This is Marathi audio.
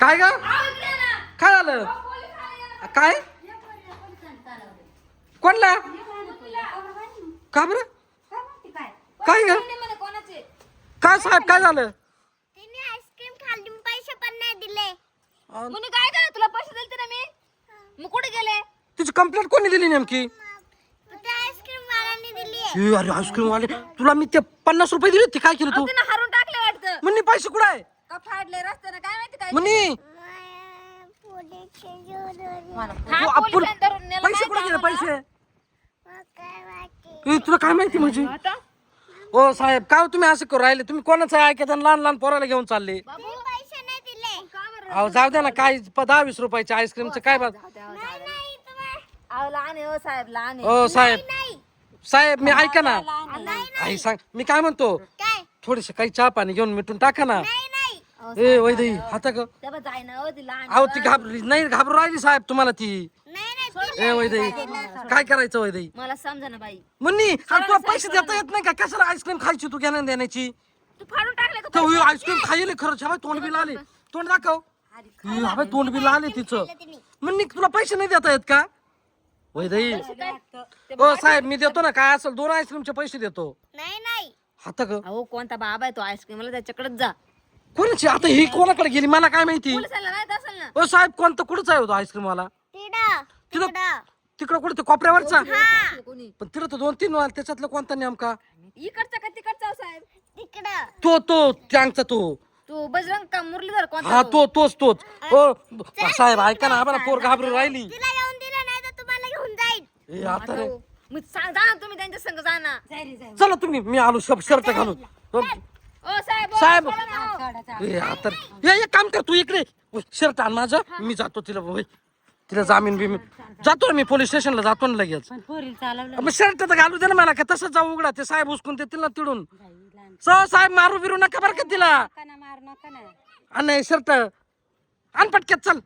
काय ग काय झालं काय कोणला का बरं काय ग काय साहेब काय झालं तिने आईस्क्रीम खाल्ली पैसे पण नाही दिले कोणी काय केलं तुला पैसे दिलते ना मी मग कुठे गेले तुझी कंप्लेंट कोणी दिली नेमकी ते आईस्क्रीम वाल्याने दिली अरे आईस्क्रीम वाले तुला मी ते 50 रुपये दिले ते काय केलं तू तिने हरून टाकले वाटतं म्हणणी पैसे कुठे आहे का फाडले रस्त्याने काय माहिती काय म्हणणी पोलीसचे जोर हा, पोलिसांनी धरून नेलं पैसे कुठे गेले पैसे काय वाटते तुला काय माहिती म्हणजे आता ओ साहेब का हो तुम्ही असं करू राहिले तुम्ही कोणाचं ऐकत आणि लहान लहान पोराला घेऊन चालले मी पैसे नाही दिले का बरं अहो जाऊ द्या ना काय 10-20 रुपयाचे आईस्क्रीमचं काय बात नाही नाही तुम्हाला अहो लहान आहे हो साहेब लहान आहे ओ साहेब नाही साहेब मी ऐका ना लहान आहे. आई सांग मी काय म्हणतो काय थोडेसे काही चहा पाणी घेऊन मिटून टाका ना नाही नाही अहो, ए वैदई हाता ग तेव्हा जाय ना हो ती लहान अहो ती घाबरली नाही घाबरू राहिली साहेब तुम्हाला ती नाही नाही ए वैदई काय करायचं वैदई मला समजा ना बाई म्हणणी तुला पैसे देता येत नाही का कशाला आईस्क्रीम खायची तू घेण्या देण्याची तू फाडून टाकले का तो आईस्क्रीम खायले खरंच हवाय तोंड बिल आले तोंड दाखव हवाय तोंड बिल आले तिचं म्हणणी तुला पैसे नाही देता येत का वैदई ओ साहेब मी देतो ना काय असेल 2 आईस्क्रीमचे पैसे देतो नाही नाही हाता ग अहो कोणता बाबा आहे तो आईस्क्रीमला त्याच्याकडेच जा कोणाची आता ही कोणाकडे गेली मला काय माहिती पोलिसांना माहित असेल ना ओ साहेब कोणतं कुठंच आहे होतो आईस्क्रीम वाला तिडा तिथं तिडा तिकडं कुठं ते कोपऱ्यावरचा कोणी पण तिथं तर 2-3 वाल त्याच्यातलं कोणता नेमका इकडचा का तिकडचा हो साहेब तिकडा तो त्यांचा तो तू बजरंग का मुरलीधर कोणता हा तो? तोच ओ साहेब ऐका ना आम्हाला पोर घाबरून राहिली तिला येऊन दिलं नाही तर तुम्हाला घेऊन जाईल ए आता रे मग सांग जा ना तुम्ही त्यांच्या संग जा ना चला तुम्ही मी आलो शर्ट घालून ओ साहेब ओ, साहेब सोडा ना, हो. ए आता एक काम कर तू इकडे शर्ट आण माझं मी जातो तिला होय. तिला जामीन बिमीन जातो ना मी पोलीस स्टेशनला जातो ना लगेच मग शर्ट तर घालू दे ना मला का तसंच जाऊ उघडा ते साहेब उचकून देतील ना तिडून साहेब मारू बिरू नका बरं का तिला आणि शर्ट आण पटक्यात चल